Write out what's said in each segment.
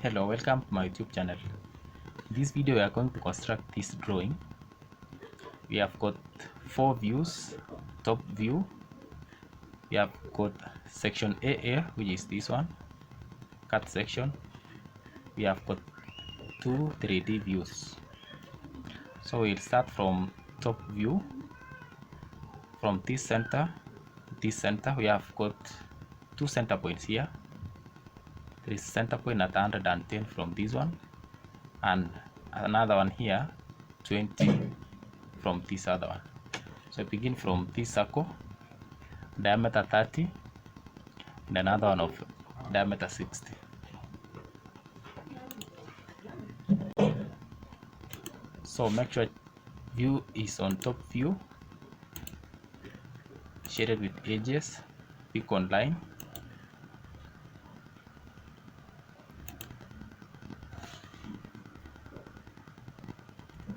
Hello, welcome to my YouTube channel. In this video we are going to construct this drawing. We have got four views. Top view, we have got section AA, which is this one, cut section. We have got two 3D views. So we'll start from top view. From this center, we have got two center points here. There is center point at 110 from this one, and another one here 20 from this other one. So begin from this circle, diameter 30, and another one of diameter 60. So make sure view is on top view, shaded with edges, pick on line,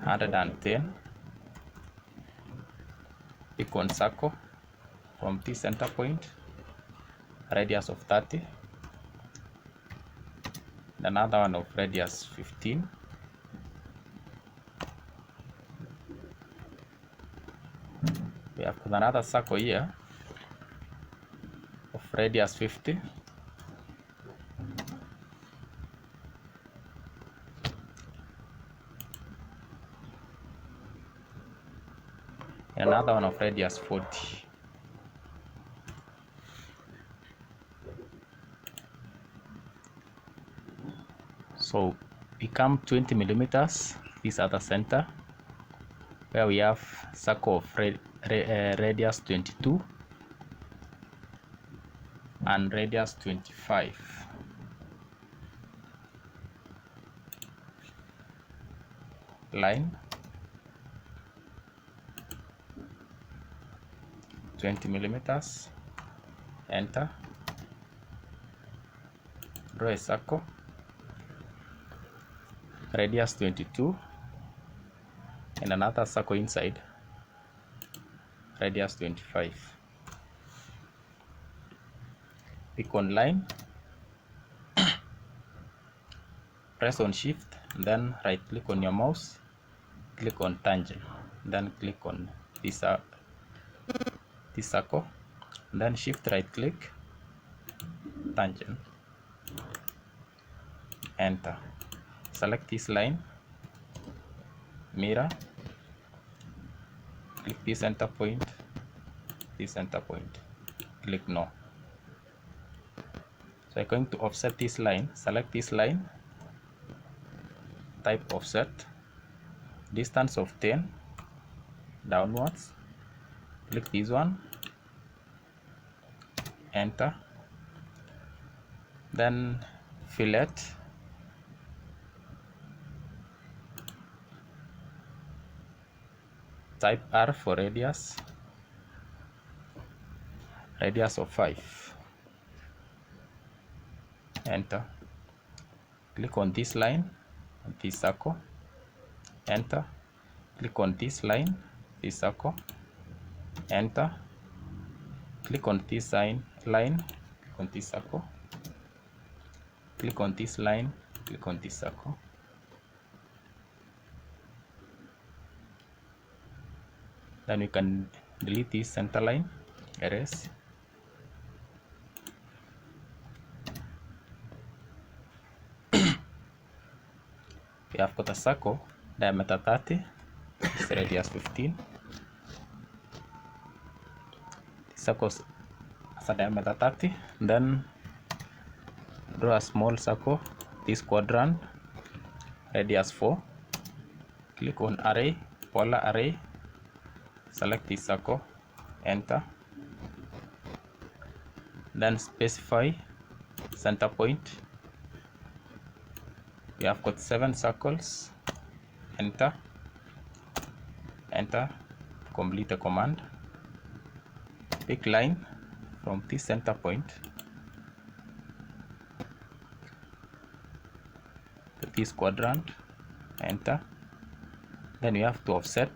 (110), pick on circle from this center point, radius of 30, and another one of radius 15. We have got another circle here of radius 50, and another one of radius 40. So become 20 millimeters. This other center where we have circle of radius 22 and radius 25. Line 20 millimeters. Enter. Draw a circle, radius 22, and another circle inside, radius 25. Pick on line, press on shift, then right click on your mouse, click on tangent, then click on this circle, then shift right click, tangent, enter. Select this line, mirror, click this center point, click no. So I'm going to offset this line. Select this line, type offset, distance of 10 downwards, click this one, enter, then fillet, type R for radius of 5, enter. Click on this line, this circle, enter. Click on this line, this circle, enter. Click on this line, click on this circle, click on this line, click on this circle. Then we can delete this center line, erase. We have got a circle, diameter 30, this radius 15. The circle has a diameter 30. Then draw a small circle, this quadrant, radius 4. Click on array, polar array, select this circle, enter. Then specify center point. We have got 7 circles, enter, complete the command. Pick line from this center point to this quadrant, enter. Then you have to offset,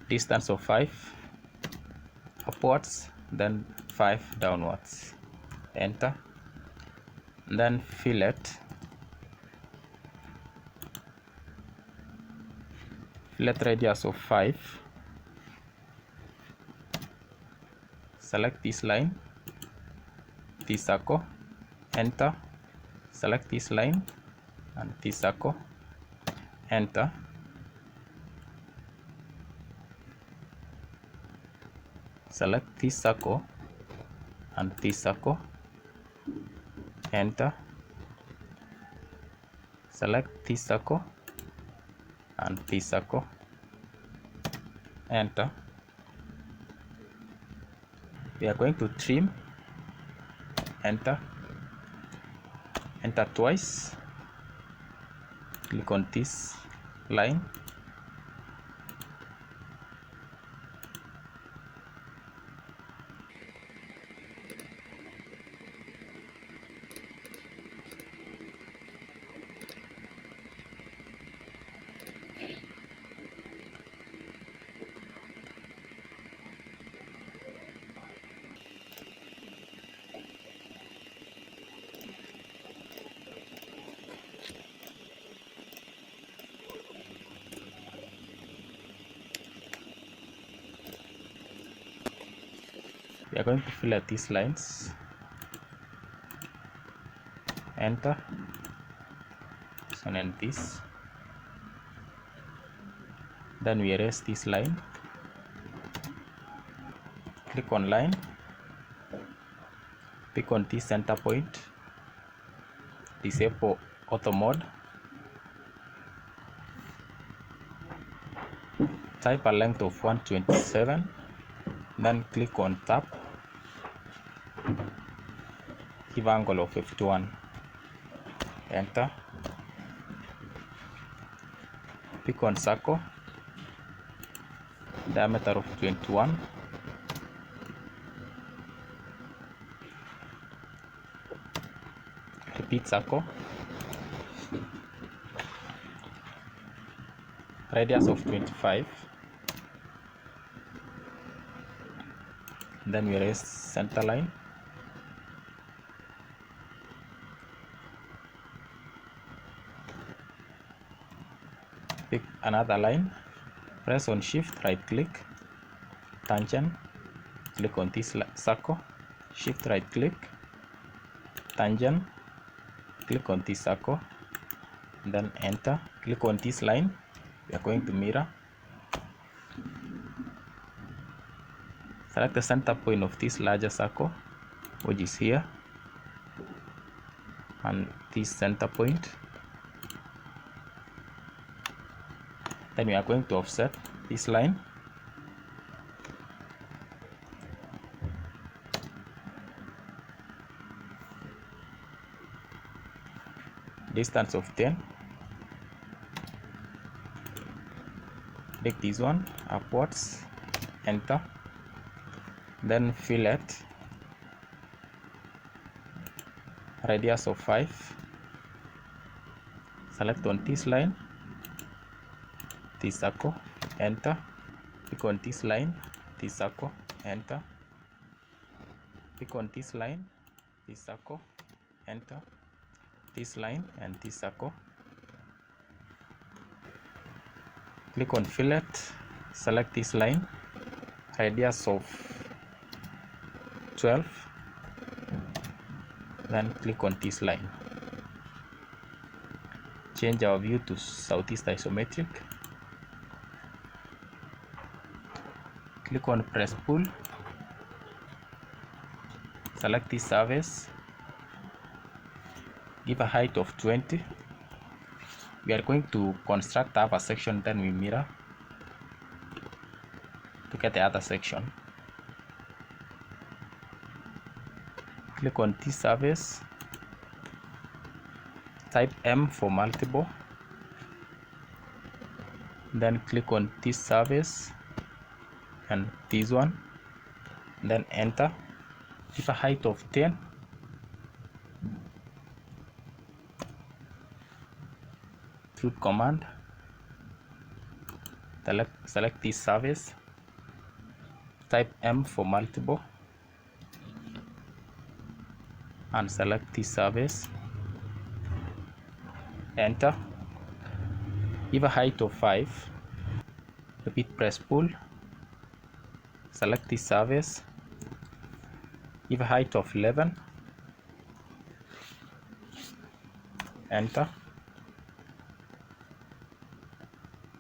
distance of 5 upwards, then 5 downwards, enter. And then fillet radius of 5, select this line, this circle, enter, select this line and this circle, enter, select this circle and this circle, enter, select this circle and this circle, enter. We are going to trim, enter, enter twice, click on this line, we are going to fillet these lines, enter, this one and this, then we erase this line, click on line, pick on this center point, disable auto mode, type a length of 127, then click on tab, give angle of 51, enter, pick on circle, diameter of 21, repeat circle, radius of 25, then we erase center line, pick another line, press on shift, right click, tangent, click on this circle, shift right click, tangent, click on this circle, then enter, click on this line, we are going to mirror, select the center point of this larger circle, which is here, and this center point, then we are going to offset this line, distance of 10, take this one upwards, enter, then fillet radius of 5, select on this line, this circle, enter, pick on this line, this circle, enter, pick on this line, this circle, enter, this line and this circle, click on fillet, select this line, radius of 12, then click on this line, change our view to southeast isometric, click on press pull, select this surface, give a height of 20. We are going to construct the upper section, then we mirror to get the other section. Click on this surface, type M for multiple, then click on this surface and this one, then enter, give a height of 10, through command, select this surface, type M for multiple, and select this surface. Enter. Give a height of 5. Repeat, press pull. Select this surface. Give a height of 11. Enter.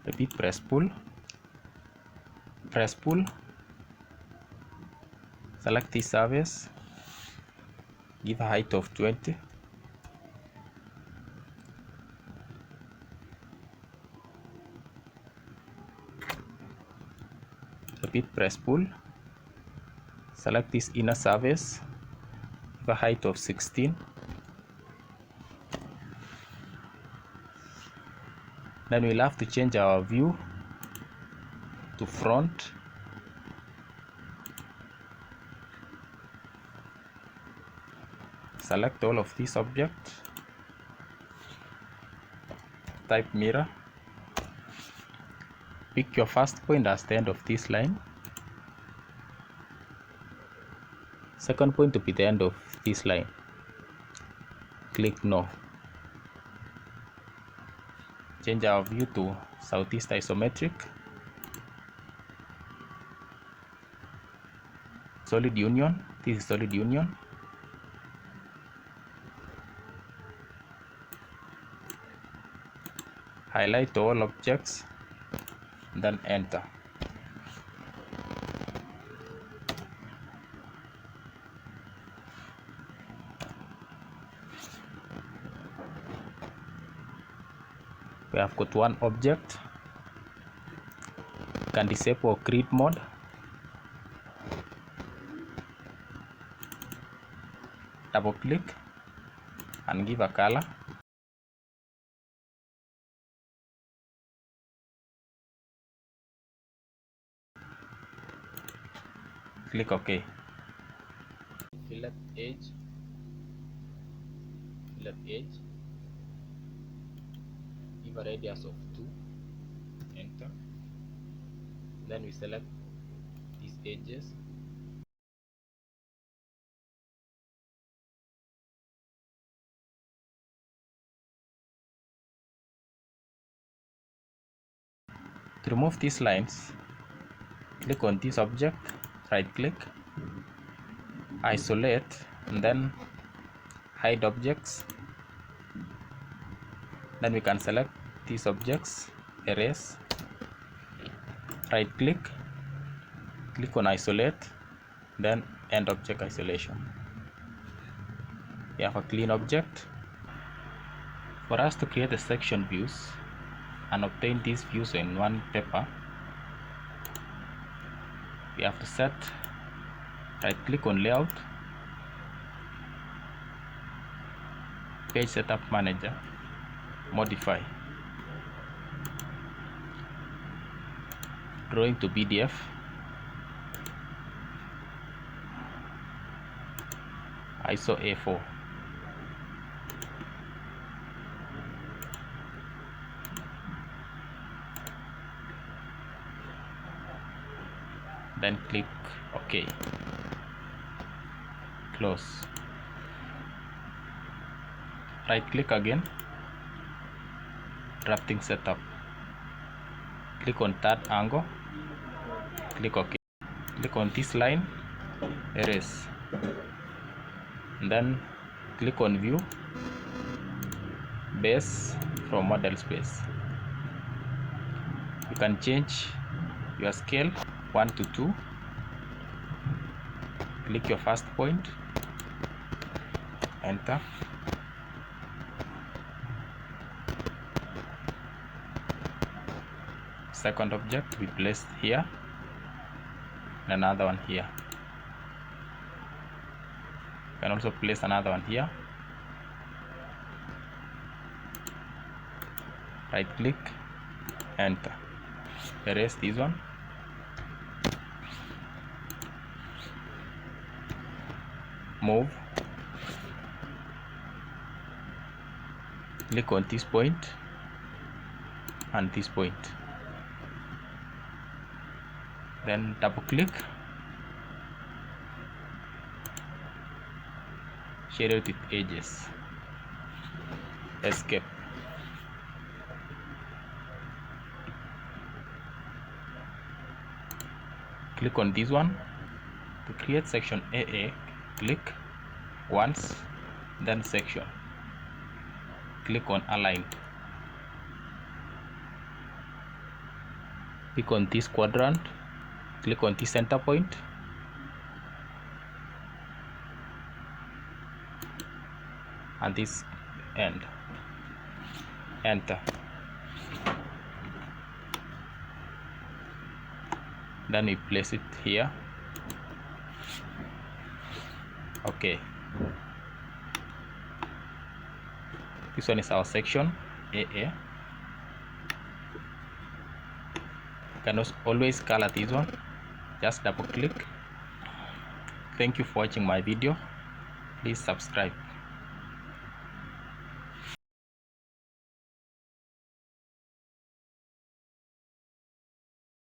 Repeat, press pull. Press pull. Select this surface. Give a height of 20. Repeat, press pull. Select this inner surface. Give a height of 16. Then we'll have to change our view to front. Select all of these objects. Type mirror. Pick your first point as the end of this line. Second point to be the end of this line. Click no. Change our view to southeast isometric. Solid union. This is solid union. Highlight all objects, then enter. We have got one object. You can disable grid mode. Double click and give a color. Click OK. Fillet edge. Fillet edge. Give a radius of 2. Enter. Then we select these edges. To remove these lines, click on this object, right click, isolate, and then hide objects. Then we can select these objects, erase, right click, click on isolate, then end object isolation. We have a clean object. For us to create the section views and obtain these views in one paper, we have to set, right click on layout, page setup manager, modify, drawing to PDF, ISO A4. Then click OK. Close. Right click again, drafting setup, click on third angle, click OK. Click on this line, erase, and then click on view, base from model space. You can change your scale 1 to 2. Click your first point, enter. Second object we placed here, and another one here. You can also place another one here. Right click, enter. Erase this one. Move. Click on this point and this point. Then double click, shaded with edges. Escape. Click on this one. To create section AA, click once, then section. Click on align. Click on this quadrant, click on this center point, and this end. Enter. Then we place it here. Okay, this one is our section AA. You can always color this one. Just double click. Thank you for watching my video. Please subscribe.